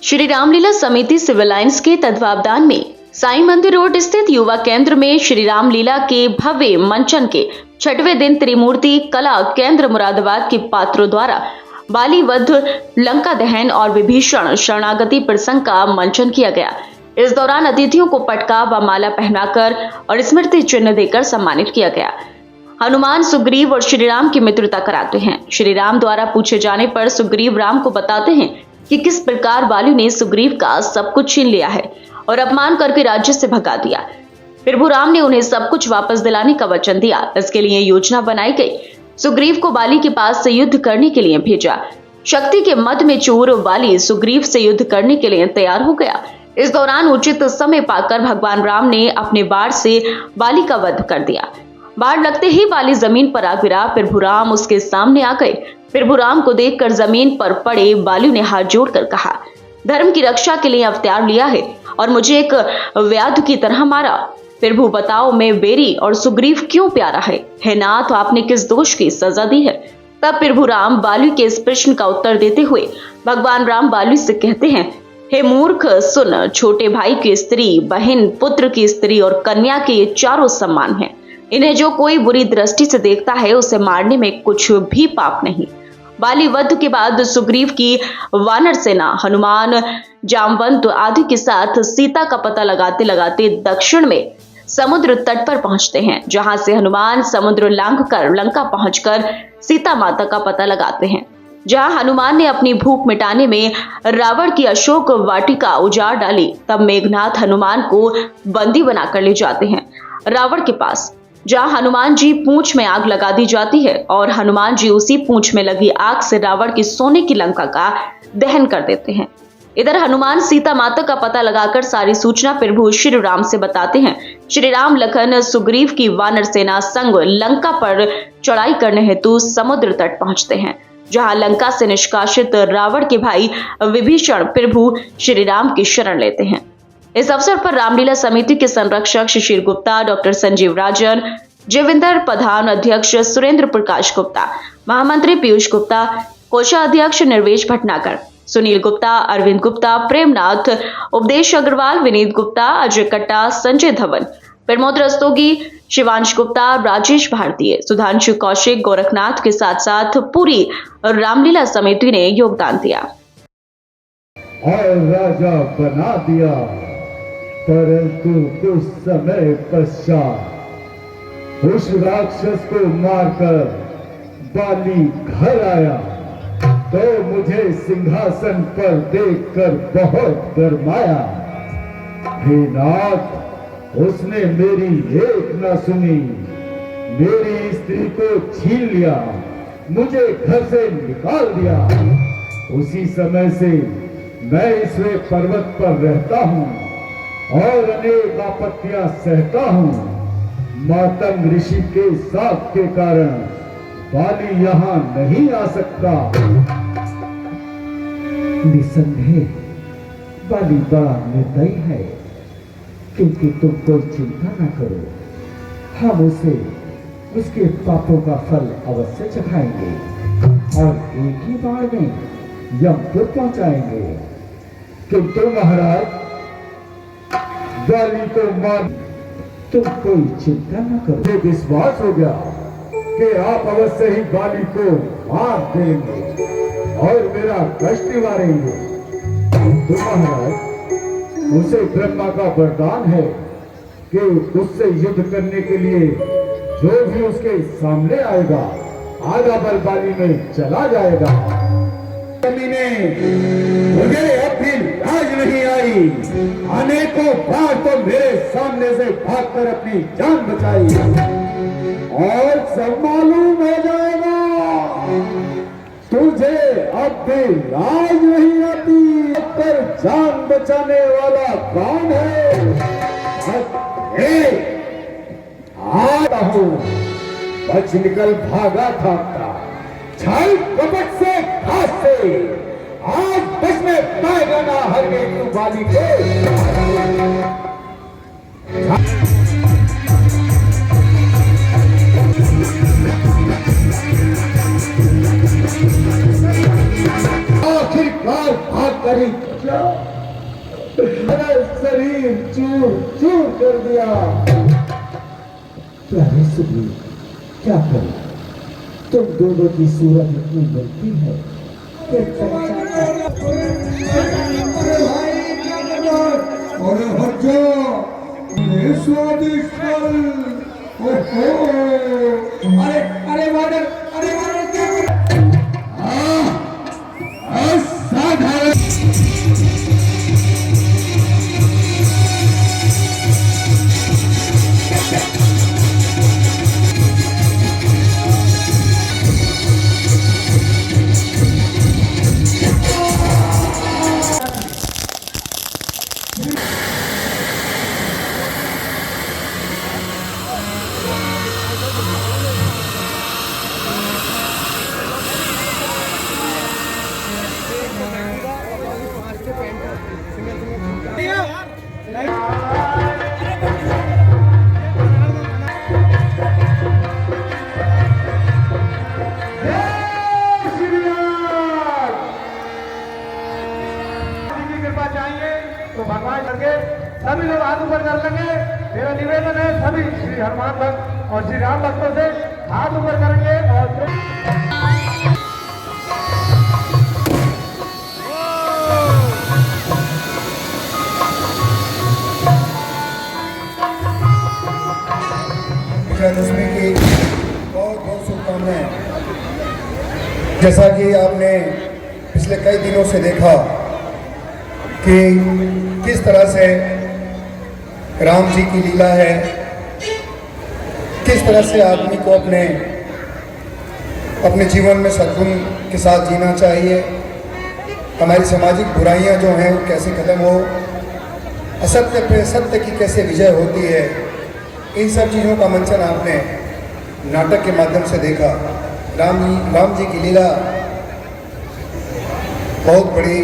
श्री रामलीला समिति civil lines के तत्वावधान में साईं मंदिर रोड स्थित युवा केंद्र में श्री रामलीला के भव्य मंचन के 6वें दिन त्रिमूर्ति कला केंद्र मुरादाबाद के पात्रों द्वारा बाली वध, लंका दहन और विभीषण शरणागति प्रसंग का मंचन किया गया। इस दौरान अतिथियों को पटका व माला पहनाकर और स्मृति चिन्ह देकर सम्मानित किया गया। हनुमान सुग्रीव और श्री राम की मित्रता कराते हैं। श्री राम द्वारा पूछे जाने पर सुग्रीव राम को बताते हैं कि किस प्रकार बाली ने सुग्रीव का सब कुछ छीन लिया है और अपमान करके राज्य से भगा दिया। प्रभु राम ने उन्हें सब कुछ वापस दिलाने का वचन दिया। इसके लिए योजना बनाई गई। सुग्रीव को बाली के पास से युद्ध करने के लिए भेजा। शक्ति के मद में चूर बाली सुग्रीव से युद्ध करने के लिए तैयार हो गया। इस दौरान उचित समय पाकर भगवान राम ने अपने बाण से बाली का वध कर दिया। बाण लगते ही बाली जमीन पर आ गिरा। प्रभु राम उसके सामने आ गए। प्रभु राम को देखकर जमीन पर पड़े बाली ने हाथ जोड़कर कहा, धर्म की रक्षा के लिए अवतार लिया है और मुझे एक व्याध की तरह मारा। प्रभु बताओ, मैं बेरी और सुग्रीव क्यों प्यारा है नाथ, आपने किस दोष की सजा दी है? तब प्रभु राम बाली के इस प्रश्न का उत्तर देते हुए भगवान राम बाली से कहते हैं, हे मूर्ख सुन, छोटे भाई की स्त्री, बहन, पुत्र की स्त्री और कन्या के ये चारों सम्मान हैं। इन्हें जो कोई बुरी दृष्टि से देखता है उसे मारने में कुछ भी पाप नहीं। बाली वध के बाद सुग्रीव की वानर सेना हनुमान, जामवंत आदि के साथ सीता का पता लगाते लगाते दक्षिण में समुद्र तट पर पहुंचते हैं, जहां से हनुमान समुद्र लांघ कर लंका पहुंचकर सीता माता का पता लगाते हैं। जहां हनुमान ने अपनी भूख मिटाने में रावण की अशोक वाटिका उजाड़ डाली, तब मेघनाथ हनुमान को बंदी बनाकर ले जाते हैं रावण के पास, जहां हनुमान जी पूंछ में आग लगा दी जाती है और हनुमान जी उसी पूंछ में लगी आग से रावण की सोने की लंका का दहन कर देते हैं। इधर हनुमान सीता माता का पता लगाकर सारी सूचना प्रभु श्री राम से बताते हैं। श्री राम लखन सुग्रीव की वानर सेना संग लंका पर चढ़ाई करने हेतु समुद्र तट पहुंचते हैं, जहां लंका से निष्कासित रावण के भाई विभीषण प्रभु श्री राम की शरण लेते हैं। इस अवसर पर रामलीला समिति के संरक्षक शिशिर गुप्ता, डॉक्टर संजीव राजन, जयविंदर प्रधान, अध्यक्ष सुरेंद्र प्रकाश गुप्ता, महामंत्री पीयूष गुप्ता, कोषाध्यक्ष निर्वेश भटनागर, सुनील गुप्ता, अरविंद गुप्ता, प्रेमनाथ, उपदेश अग्रवाल, विनीत गुप्ता, अजय कट्टा, संजय धवन, प्रमोद रस्तोगी, शिवांश गुप्ता, राजेश भारतीय, सुधांशु कौशिक, गोरखनाथ के साथ साथ पूरी रामलीला समिति ने योगदान दिया। और राजा बना दिया, परंतु कुछ समय पश्चात उस राक्षस को मारकर बाली घर आया तो मुझे सिंहासन पर देखकर बहुत गरमाया। हे नाथ, उसने मेरी एक न सुनी, मेरी स्त्री को छीन लिया, मुझे घर से निकाल दिया। उसी समय से मैं इस पर्वत पर रहता हूँ और अनेक आपत्तियां सहता हूँ। मातंग ऋषि के साथ के कारण बाली यहाँ नहीं आ सकता। निसंदेह बाली बड़ा निर्दयी है, क्योंकि तुम कोई चिंता न करो, हम उसे उसके पापों का फल अवश्य चखाएंगे और एक ही बार में यमपुर पहुंचाएंगे। किंतु महाराज, बाली को मार, तुम कोई चिंता न करो। मुझे विश्वास हो गया कि आप अवश्य ही बाली को मार देंगे और मेरा कष्ट निवारेंगे। तो महाराज, उसे ब्रह्मा का वरदान है कि उससे युद्ध करने के लिए जो भी उसके सामने आएगा, आधा बल बाली में चला जाएगा। मुझे अब भी लाज नहीं आई, अनेकों बार तो मेरे सामने से भागकर अपनी जान बचाई और सब मालूम हो जाएगा तुझे अब भी लाज नहीं आती। पर जान बचाने वाला कौन है? आता हूँ, बच निकल भागा था, छल कपट से घास से, आज बस में पाएगा ना हर गई तू बाली को। आखिरकार भाग कर बच्चा, मेरा शरीर चूर चूर कर दिया। प्यारे सुग्रीव, क्या करूं? तुम दोनों की सूरत इतनी मिलती है कि अरे बच्चा, ये स्वादिष्ट फल, ओहो, अरे वाडर, क्या कर? असाधारण। चाहिए तो भगवान करके सभी लोग हाथ ऊपर कर लेंगे। मेरा निवेदन है सभी श्री हनुमान भक्त और श्री राम भक्तों से हाथ ऊपर करेंगे और विजयदशमी की बहुत बहुत शुभकामनाएं। जैसा कि आपने पिछले कई दिनों से देखा कि किस तरह से राम जी की लीला है, किस तरह से आदमी को अपने जीवन में सद्गुण के साथ जीना चाहिए, हमारी सामाजिक बुराइयां जो हैं वो कैसे खत्म हो, असत्य पे सत्य की कैसे विजय होती है, इन सब चीज़ों का मंचन आपने नाटक के माध्यम से देखा। राम जी की लीला बहुत बड़ी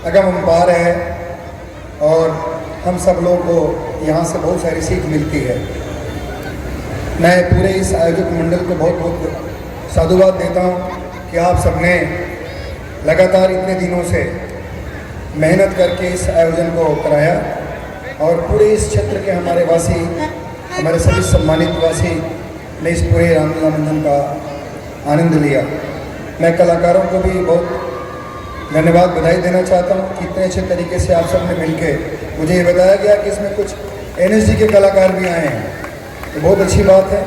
अगम अपार है और हम सब लोगों को यहाँ से बहुत सारी सीख मिलती है। मैं पूरे इस आयोजक मंडल को बहुत बहुत साधुवाद देता हूँ कि आप सबने लगातार इतने दिनों से मेहनत करके इस आयोजन को कराया और पूरे इस क्षेत्र के हमारे वासी, हमारे सभी सम्मानित वासी ने इस पूरे रामलीला मंचन का आनंद लिया। मैं कलाकारों को भी बहुत धन्यवाद, बधाई देना चाहता हूँ कि इतने अच्छे तरीके से आप सब ने मिलके मुझे ये बताया गया कि इसमें कुछ NSG के कलाकार भी आए हैं, तो बहुत अच्छी बात है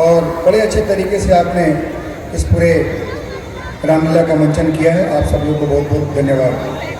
और बड़े अच्छे तरीके से आपने इस पूरे रामलीला का मंचन किया है। आप सब लोगों को बहुत बहुत धन्यवाद।